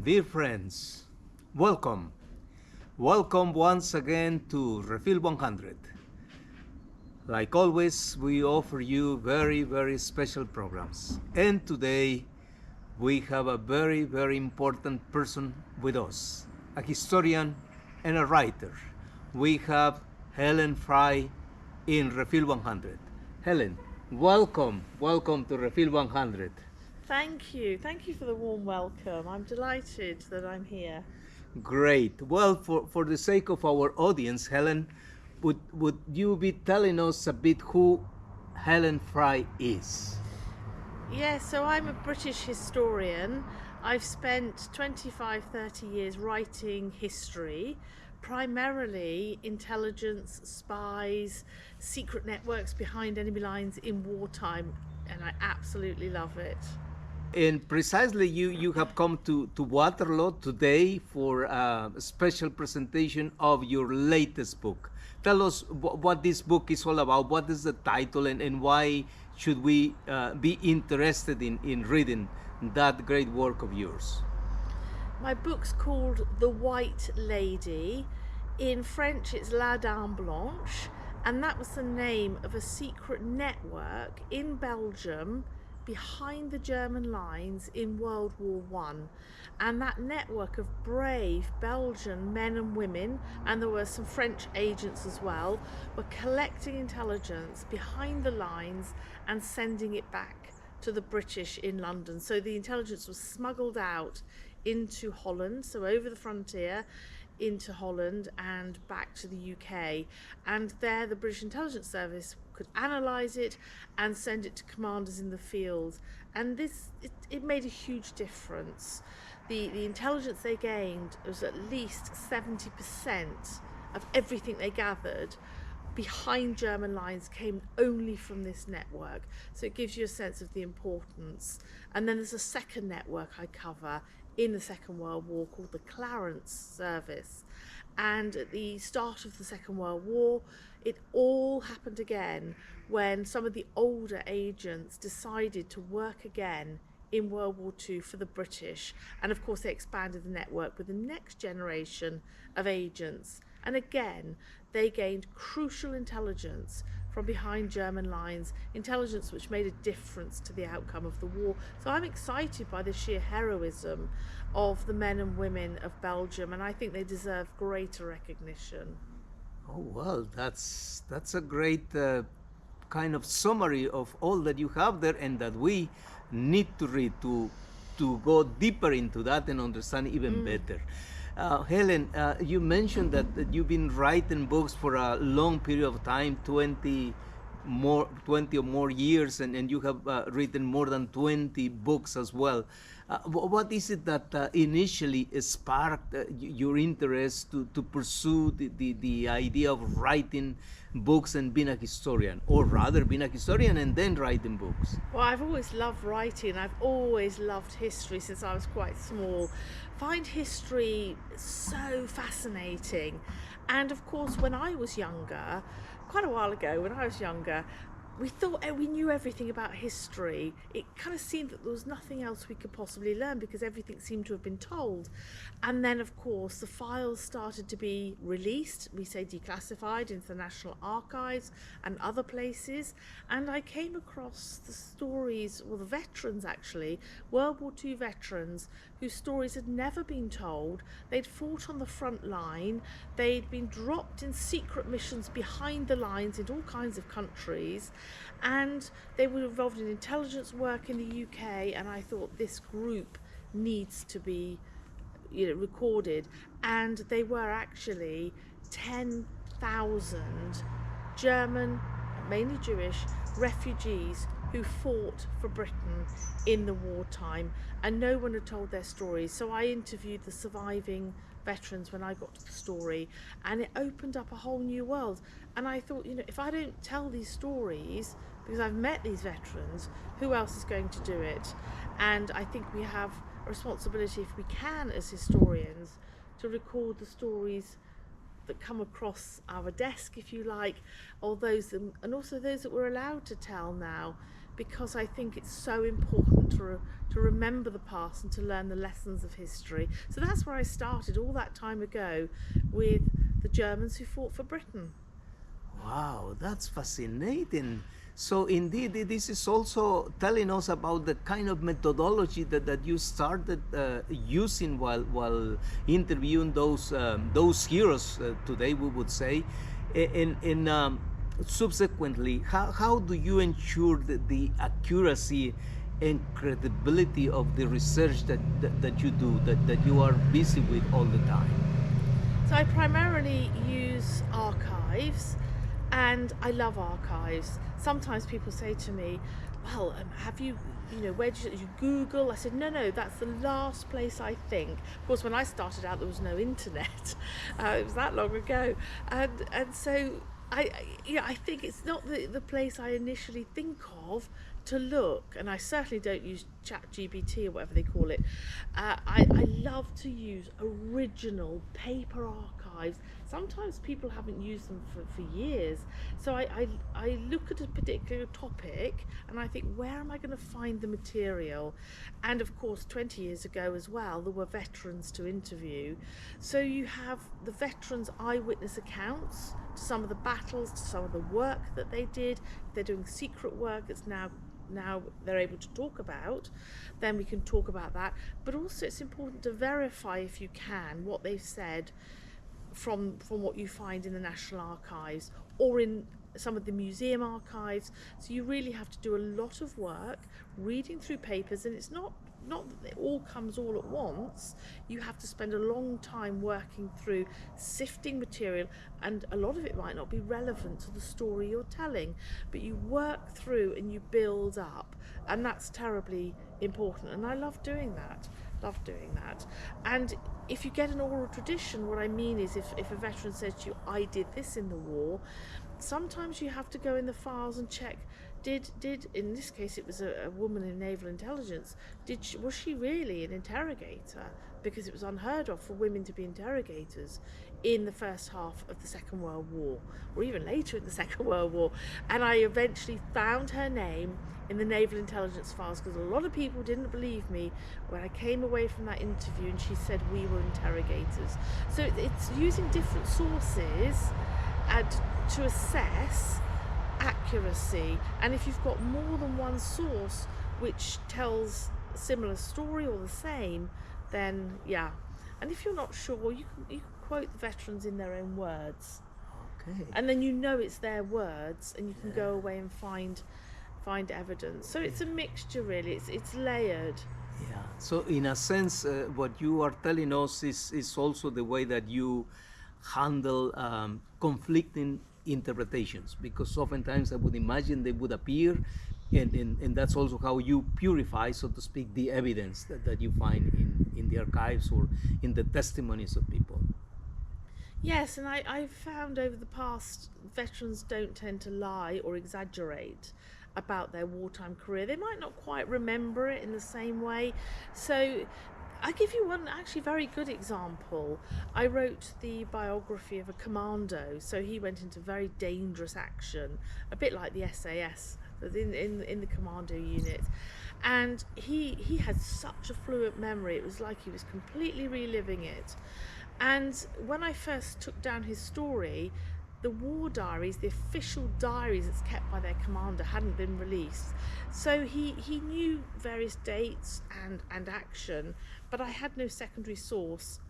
Dear friends, welcome. Welcome once again to Refill 100. Like always, we offer you very special programs. And today, we have a very important person with us, a historian and a writer. We have Helen Fry in Refill 100. Helen, welcome to Refill 100. Thank you. Thank you for the warm welcome. I'm delighted that I'm here. Great. Well, for the sake of our audience, Helen, would you be telling us a bit who Helen Fry is? Yes, so I'm a British historian. I've spent 25, 30 years writing history, primarily intelligence, spies, secret networks behind enemy lines in wartime, and I absolutely love it. And precisely, you have come to Waterloo today for a special presentation of your latest book. Tell us what this book is all about. What is the title, and why should we be interested in reading that great work of yours? My book's called The White Lady. In French, it's La Dame Blanche, and that was the name of a secret network in Belgium behind the German lines in World War One. And that network of brave Belgian men and women, and there were some French agents as well, were collecting intelligence behind the lines and sending it back to the British in London. So the intelligence was smuggled out into Holland, so over the frontier into Holland and back to the UK. And there the British Intelligence Service could analyse it and send it to commanders in the field. And it made a huge difference. The intelligence they gained was at least 70% of everything they gathered behind German lines came only from this network. So it gives you a sense of the importance. And then there's a second network I cover in the Second World War called the Clarence Service. And at the start of the Second World War, it all happened again when some of the older agents decided to work again in World War II for the British. And of course, they expanded the network with the next generation of agents. And again, they gained crucial intelligence from behind German lines, intelligence which made a difference to the outcome of the war. So I'm excited by the sheer heroism of the men and women of Belgium, and I think they deserve greater recognition. Oh well, that's a great kind of summary of all that you have there, and that we need to read to go deeper into that and understand even better. Helen, you mentioned that you've been writing books for a long period of time, 20 or more years, and you have written more than 20 books as well. What is it that initially sparked your interest to pursue the idea of writing books and being a historian, or rather being a historian and then writing books? Well, I've always loved writing. I've always loved history since I was quite small. Find history so fascinating. And of course, when I was younger, quite a while ago, when I was younger, we thought we knew everything about history. It kind of seemed that there was nothing else we could possibly learn because everything seemed to have been told. And then, of course, the files started to be released, we say declassified, into the National Archives and other places. And I came across the stories, well, the veterans actually, World War II veterans, whose stories had never been told. They'd fought on the front line, they'd been dropped in secret missions behind the lines in all kinds of countries, and they were involved in intelligence work in the UK. And I thought this group needs to be recorded. And they were actually 10,000 German, mainly Jewish, refugees who fought for Britain in the wartime, and no one had told their stories. So I interviewed the surviving veterans when I got to the story, and it opened up a whole new world. And I thought, if I don't tell these stories, because I've met these veterans, who else is going to do it? And I think we have a responsibility, if we can, as historians, to record the stories that come across our desk, if you like, or those, and also those that we're allowed to tell now, because I think it's so important to remember the past and to learn the lessons of history. So that's where I started all that time ago, with the Germans who fought for Britain. Wow, that's fascinating. So indeed, this is also telling us about the kind of methodology that you started using while interviewing those heroes today, we would say, and subsequently, how do you ensure the accuracy and credibility of the research that you do, that you are busy with all the time? So I primarily use archives, and I love archives. Sometimes people say to me, well, have you, where did you Google? I said, no, that's the last place I think. Of course, when I started out, there was no internet. It was that long ago. And so I think it's not the place I initially think of to look, and I certainly don't use ChatGPT or whatever they call it. I love to use original paper archives. Sometimes people haven't used them for years, so I look at a particular topic and I think, where am I going to find the material? And of course, 20 years ago as well, there were veterans to interview, so you have the veterans' eyewitness accounts to some of the battles, to some of the work that they did. If they're doing secret work, it's now they're able to talk about, then we can talk about that. But also it's important to verify, if you can, what they've said from what you find in the National Archives or in some of the museum archives. So you really have to do a lot of work reading through papers, and it's not that it all comes all at once. You have to spend a long time working through, sifting material, and a lot of it might not be relevant to the story you're telling, but you work through and you build up, and that's terribly important, and I love doing that. And if you get an oral tradition, what I mean is, if a veteran says to you, I did this in the war, sometimes you have to go in the files and check, did in this case it was a woman in naval intelligence, was she really an interrogator? Because it was unheard of for women to be interrogators in the first half of the Second World War, or even later in the Second World War. And I eventually found her name in the naval intelligence files, because a lot of people didn't believe me when I came away from that interview and she said we were interrogators. So it's using different sources to assess accuracy, and if you've got more than one source which tells a similar story or the same, then yeah. And if you're not sure, you can quote the veterans in their own words. Okay. And then it's their words, and you can go away and find evidence. So it's a mixture, really. It's layered. Yeah. So in a sense, what you are telling us is also the way that you handle conflicting interpretations, because oftentimes I would imagine they would appear, and that's also how you purify, so to speak, the evidence that you find in the archives or in the testimonies of people. Yes, and I've found over the past, veterans don't tend to lie or exaggerate about their wartime career. They might not quite remember it in the same way. So I give you one actually very good example. I wrote the biography of a commando, so he went into very dangerous action, a bit like the SAS in the commando unit, and he had such a fluent memory. It was like he was completely reliving it. And when I first took down his story, the war diaries, the official diaries that's kept by their commander, hadn't been released. So he knew various dates and action, but I had no secondary source.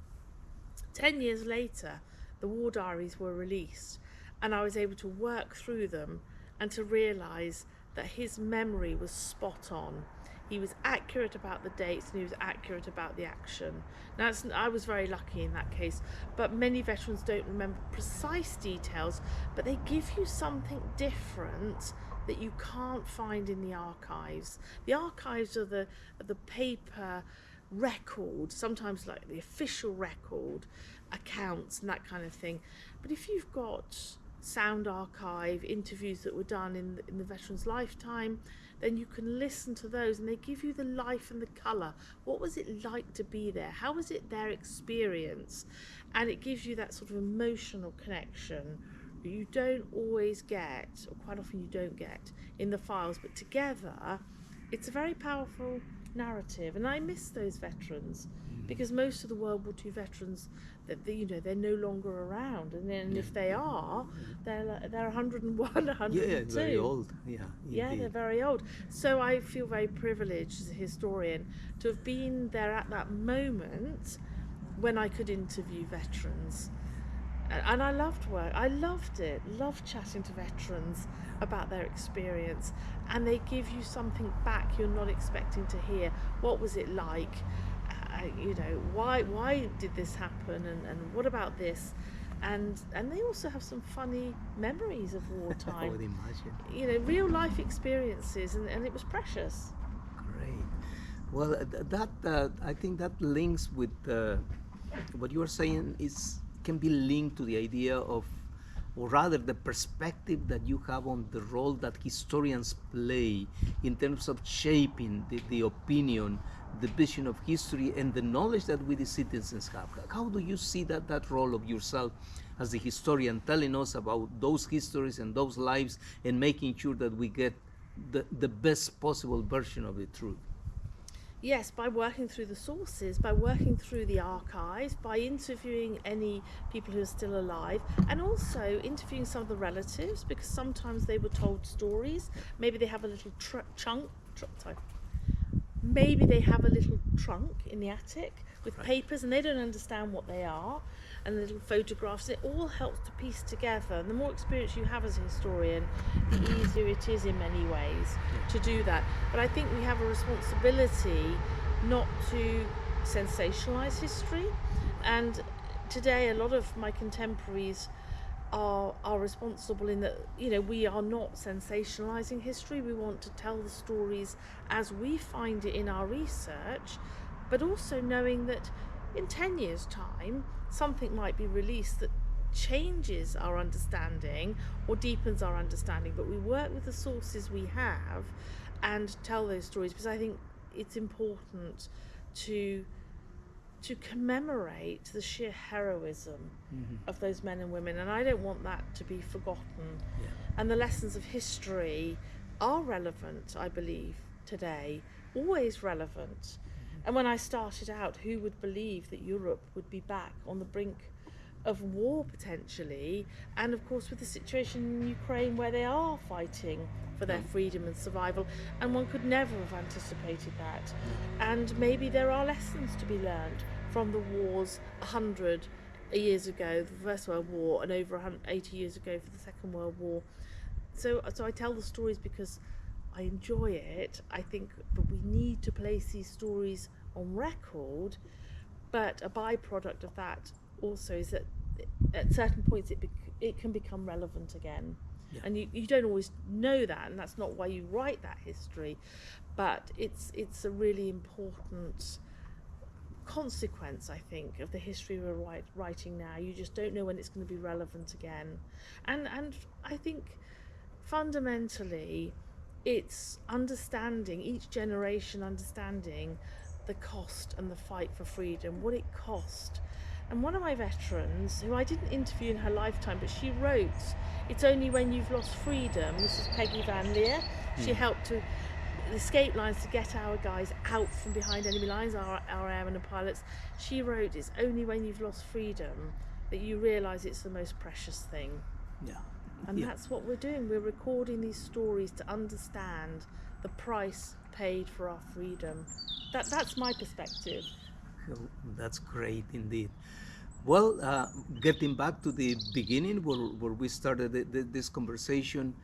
10 years later, the war diaries were released, and I was able to work through them and to realise that his memory was spot on. He was accurate about the dates, and he was accurate about the action. Now, I was very lucky in that case, but many veterans don't remember precise details, but they give you something different that you can't find in the archives. The archives are the paper record, sometimes like the official record, accounts and that kind of thing. But if you've got sound archive, interviews that were done in the veteran's lifetime, then you can listen to those, and they give you the life and the colour. What was it like to be there? How was it their experience? And it gives you that sort of emotional connection you don't always get, or quite often you don't get, in the files, but together it's a very powerful narrative. And I miss those veterans because most of the World War II veterans, they're no longer around, and then Yeah. if they are, they're 101, 102. Yeah, very old. Yeah, Yeah, they're indeed. very old. So I feel very privileged as a historian to have been there at that moment when I could interview veterans. And I loved work. I loved it. Loved chatting to veterans about their experience. And they give you something back you're not expecting to hear. What was it like? Why did this happen? And what about this? And they also have some funny memories of I wartime. would imagine. Real life experiences, and it was precious. Great. Well, I think that links with what you are saying is can be linked to the idea of, or rather, the perspective that you have on the role that historians play in terms of shaping the opinion, the vision of history, and the knowledge that we the citizens have. How do you see that role of yourself as the historian, telling us about those histories and those lives, and making sure that we get the best possible version of the truth? Yes, by working through the sources, by working through the archives, by interviewing any people who are still alive, and also interviewing some of the relatives, because sometimes they were told stories. Maybe they have a little maybe they have a little trunk in the attic with papers, and they don't understand what they are, and little photographs. It all helps to piece together. And the more experience you have as a historian, the easier it is in many ways to do that. But I think we have a responsibility not to sensationalize history. And today, a lot of my contemporaries are responsible in that, we are not sensationalizing history. We want to tell the stories as we find it in our research, but also knowing that in 10 years' time, something might be released that changes our understanding or deepens our understanding. But we work with the sources we have and tell those stories, because I think it's important to commemorate the sheer heroism of those men and women, and I don't want that to be forgotten. Yeah. And the lessons of history are relevant, I believe, today, always relevant. And when I started out, who would believe that Europe would be back on the brink of war potentially, and of course with the situation in Ukraine where they are fighting for their freedom and survival, and one could never have anticipated that. And maybe there are lessons to be learned from the wars 100 years ago, the First World War, and over 80 years ago for the Second World War. So I tell the stories because I enjoy it, I think, but we need to place these stories on record. But a byproduct of that also is that at certain points it can become relevant again. Yeah. And you don't always know that, and that's not why you write that history, but it's a really important consequence, I think, of the history we're writing now. You just don't know when it's going to be relevant again. And I think fundamentally it's understanding, each generation understanding the cost and the fight for freedom, what it cost. And one of my veterans, who I didn't interview in her lifetime, but she wrote It's Only When You've Lost Freedom. This is Peggy Van Leer. She helped to escape lines to get our guys out from behind enemy lines, our airmen and pilots. She wrote, it's only when you've lost freedom that you realise it's the most precious thing. Yeah. And that's what we're doing. We're recording these stories to understand the price paid for our freedom. That's my perspective. That's great indeed. Well, getting back to the beginning where we started this conversation,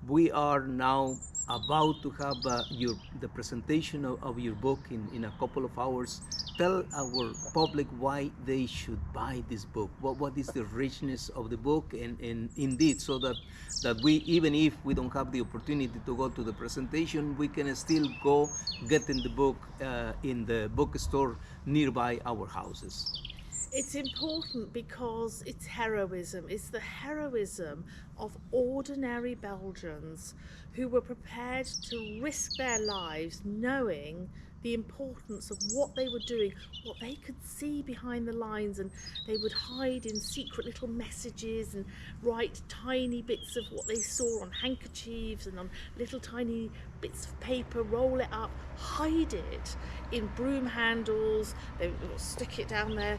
we are now about to have the presentation of your book in a couple of hours. Tell our public why they should buy this book. What is the richness of the book, and indeed, so that we, even if we don't have the opportunity to go to the presentation, we can still go getting the book in the bookstore nearby our houses. It's important because it's heroism. It's the heroism of ordinary Belgians who were prepared to risk their lives knowing the importance of what they were doing, what they could see behind the lines, and they would hide in secret little messages and write tiny bits of what they saw on handkerchiefs and on little tiny bits of paper, roll it up, hide it in broom handles. They would stick it down their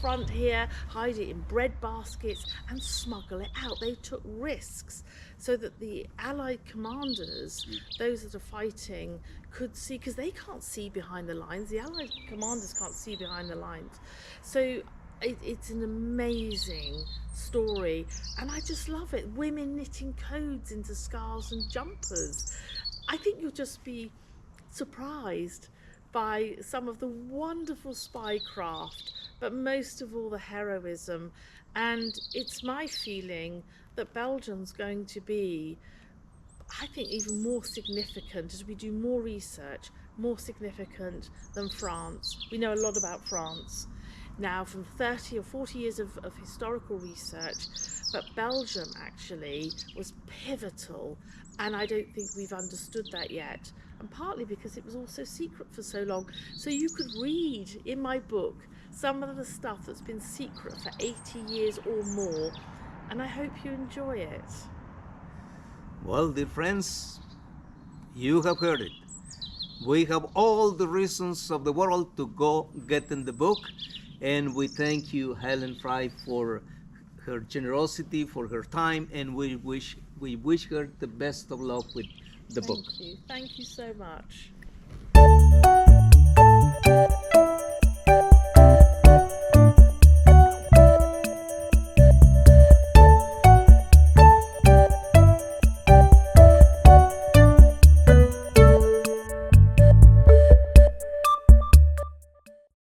front here, hide it in bread baskets and smuggle it out. They took risks so that the Allied commanders, those that are fighting, could see, because they can't see behind the lines. The Allied commanders can't see behind the lines. So it's an amazing story, and I just love it. Women knitting codes into scarves and jumpers. I think you'll just be surprised by some of the wonderful spy craft, but most of all the heroism. And it's my feeling that Belgium's going to be, I think, even more significant as we do more research, more significant than France. We know a lot about France now from 30 or 40 years of historical research, but Belgium actually was pivotal, and I don't think we've understood that yet, and partly because it was also secret for so long. So you could read in my book some of the stuff that's been secret for 80 years or more, and I hope you enjoy it. Well, dear friends, you have heard it. We have all the reasons of the world to go get in the book, and we thank you, Helen Fry, for her generosity, for her time, and we wish her the best of luck with the book. Thank you so much.